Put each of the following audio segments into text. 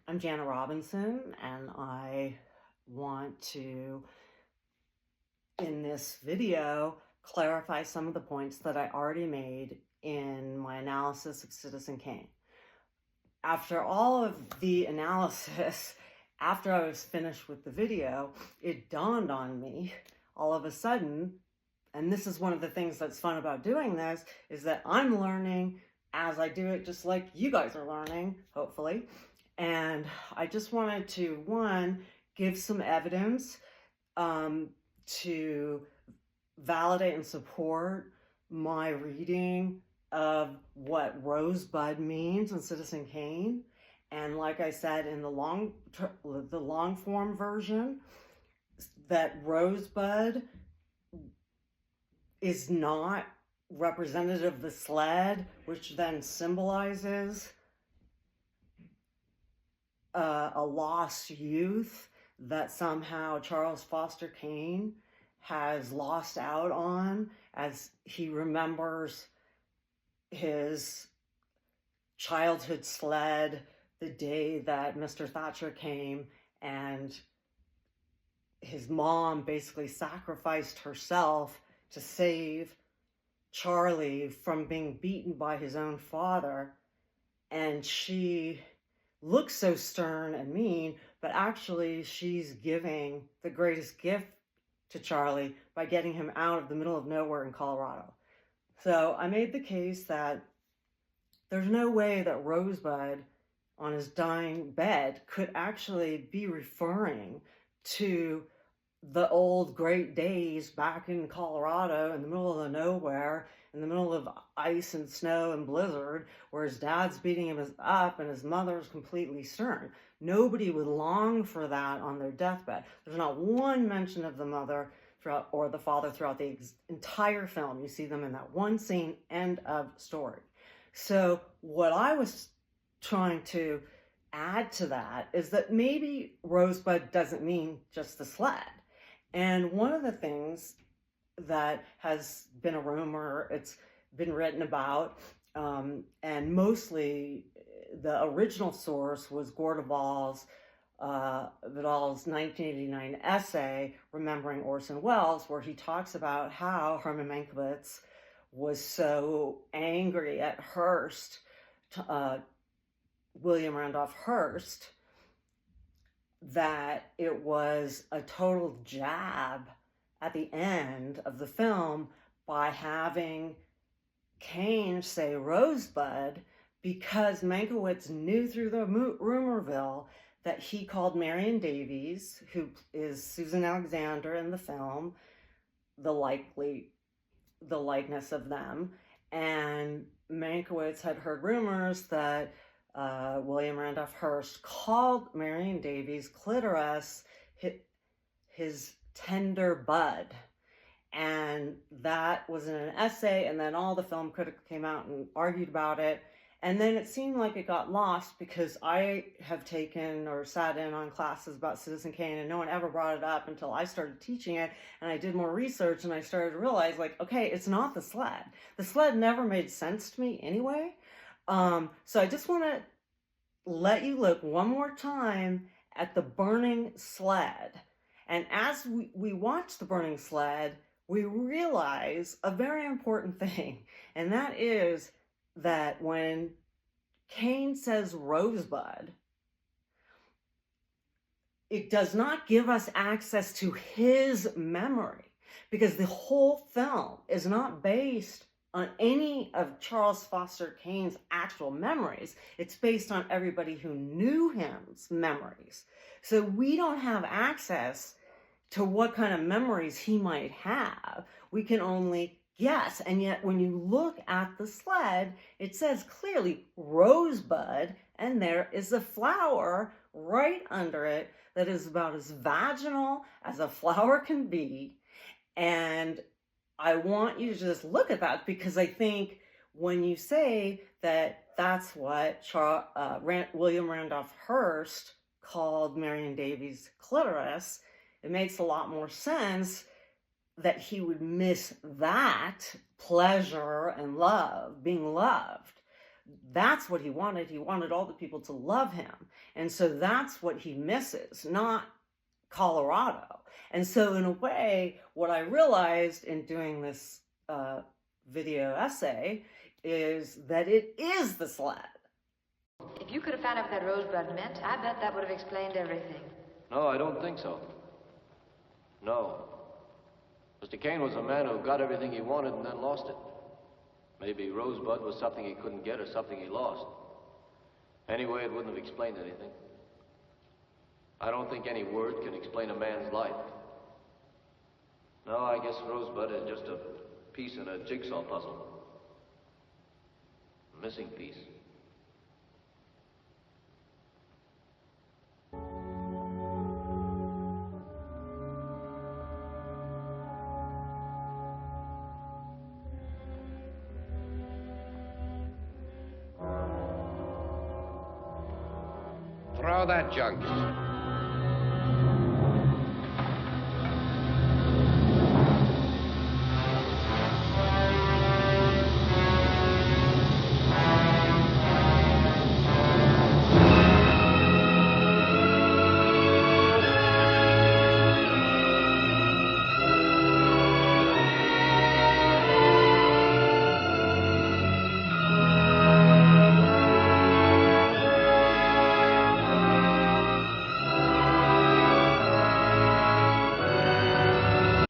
I'm Jana Robinson, and I want to, in this video, clarify some of the points that I already made in my analysis of Citizen Kane. After all of the analysis, after I was finished with the video, it dawned on me all of a sudden, and this is one of the things that's fun about doing this, is that I'm learning as I do it, just like you guys are learning, hopefully. And I just wanted to, one, give some evidence to validate and support my reading of what Rosebud means in Citizen Kane. And like I said, in the long form version, that Rosebud is not representative of the sled, which then symbolizes a lost youth that somehow Charles Foster Kane has lost out on as he remembers his childhood sled the day that Mr. Thatcher came and his mom basically sacrificed herself to save Charlie from being beaten by his own father. And she looks so stern and mean, but actually she's giving the greatest gift to Charlie by getting him out of the middle of nowhere in Colorado. So I made the case that there's no way that Rosebud on his dying bed could actually be referring to the old great days back in Colorado in the middle of the nowhere, in the middle of ice and snow and blizzard, where his dad's beating him up and his mother's completely stern. Nobody would long for that on their deathbed. There's not one mention of the mother or the father throughout the entire film. You see them in that one scene, end of story. So what I was trying to add to that is that maybe Rosebud doesn't mean just the sled. And one of the things that has been a rumor, it's been written about, and mostly the original source was Vidal's 1989 essay, Remembering Orson Welles, where he talks about how Herman Mankiewicz was so angry at Hearst, William Randolph Hearst, that it was a total jab at the end of the film by having Kane say Rosebud, because Mankiewicz knew through the rumorville that he called Marion Davies, who is Susan Alexander in the film, the likeness of them, and Mankiewicz had heard rumors that William Randolph Hearst called Marion Davies' clitoris his tender bud. And that was in an essay, and then all the film critics came out and argued about it. And then it seemed like it got lost because I have taken or sat in on classes about Citizen Kane and no one ever brought it up until I started teaching it, and I did more research and I started to realize, like, okay, it's not the sled. The sled never made sense to me anyway. So I just want to let you look one more time at the burning sled. And as we watch the burning sled, we realize a very important thing. And that is that when Kane says Rosebud, it does not give us access to his memory, because the whole film is not based on any of Charles Foster Kane's actual memories. It's based on everybody who knew him's memories. So we don't have access to what kind of memories he might have. We can only guess. And yet when you look at the sled, it says clearly Rosebud, and there is a flower right under it that is about as vaginal as a flower can be. And I want you to just look at that, because I think when you say that that's what William Randolph Hearst called Marion Davies' clitoris, it makes a lot more sense that he would miss that pleasure and love, being loved, that's what he wanted. He wanted all the people to love him. And so that's what he misses, not Colorado. And so in a way, what I realized in doing this video essay is that it is the sled. If you could have found out what that rosebud meant, I bet that would have explained everything. No, I don't think so. No. Mr. Kane was a man who got everything he wanted and then lost it. Maybe Rosebud was something he couldn't get or something he lost. Anyway, it wouldn't have explained anything. I don't think any word can explain a man's life. No, I guess Rosebud is just a piece in a jigsaw puzzle. A missing piece. Throw that junk.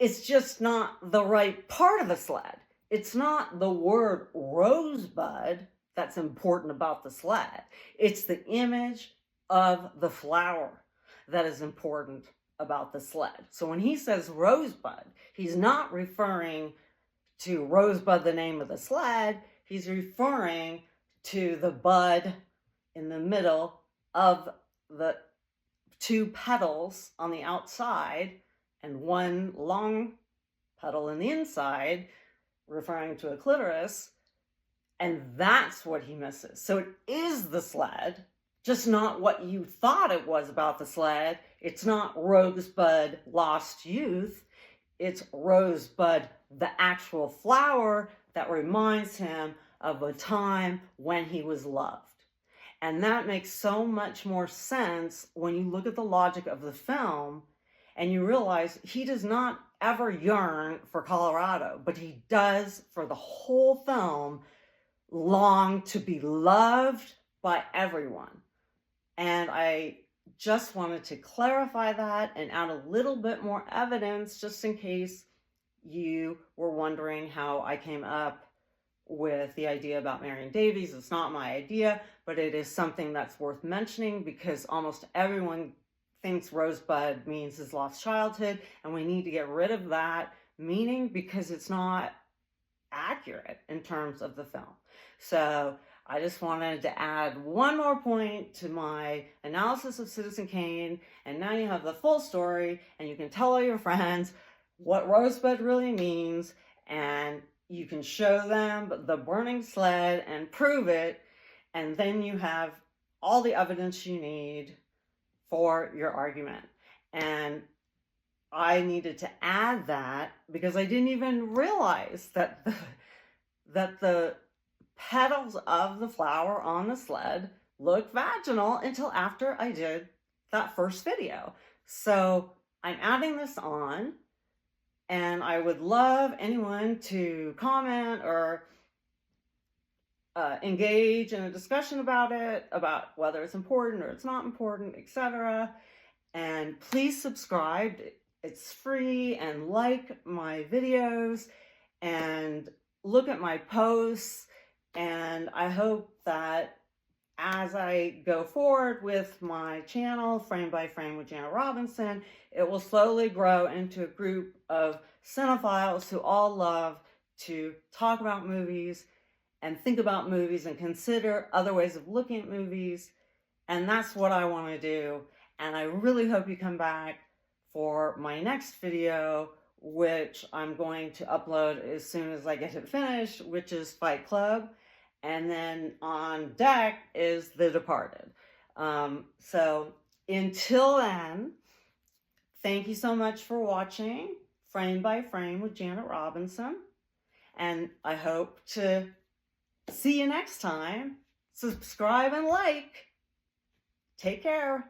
It's just not the right part of the sled. It's not the word rosebud that's important about the sled. It's the image of the flower that is important about the sled. So when he says rosebud, he's not referring to Rosebud, the name of the sled. He's referring to the bud in the middle of the two petals on the outside and one long petal in the inside, referring to a clitoris, and that's what he misses. So it is the sled, just not what you thought it was about the sled. It's not Rosebud, lost youth. It's Rosebud, the actual flower that reminds him of a time when he was loved. And that makes so much more sense when you look at the logic of the film and you realize he does not ever yearn for Colorado, but he does for the whole film long to be loved by everyone. And I just wanted to clarify that and add a little bit more evidence just in case you were wondering how I came up with the idea about Marion Davies. It's not my idea, but it is something that's worth mentioning because almost everyone thinks Rosebud means his lost childhood, and we need to get rid of that meaning because it's not accurate in terms of the film. So I just wanted to add one more point to my analysis of Citizen Kane, and now you have the full story, and you can tell all your friends what Rosebud really means, and you can show them the burning sled and prove it, and then you have all the evidence you need for your argument. And I needed to add that because I didn't even realize that the petals of the flower on the sled look vaginal until after I did that first video. So I'm adding this on, and I would love anyone to comment or engage in a discussion about it, about whether it's important or it's not important, etc. And please subscribe. It's free, and like my videos and look at my posts. And I hope that as I go forward with my channel, Frame by Frame with Janet Robinson, it will slowly grow into a group of cinephiles who all love to talk about movies and think about movies and consider other ways of looking at movies. And that's what I want to do. And I really hope you come back for my next video, which I'm going to upload as soon as I get it finished, which is Fight Club. And then on deck is The Departed. So until then, thank you so much for watching Frame by Frame with Janet Robinson. And I hope to see you next time subscribe and like. Take care.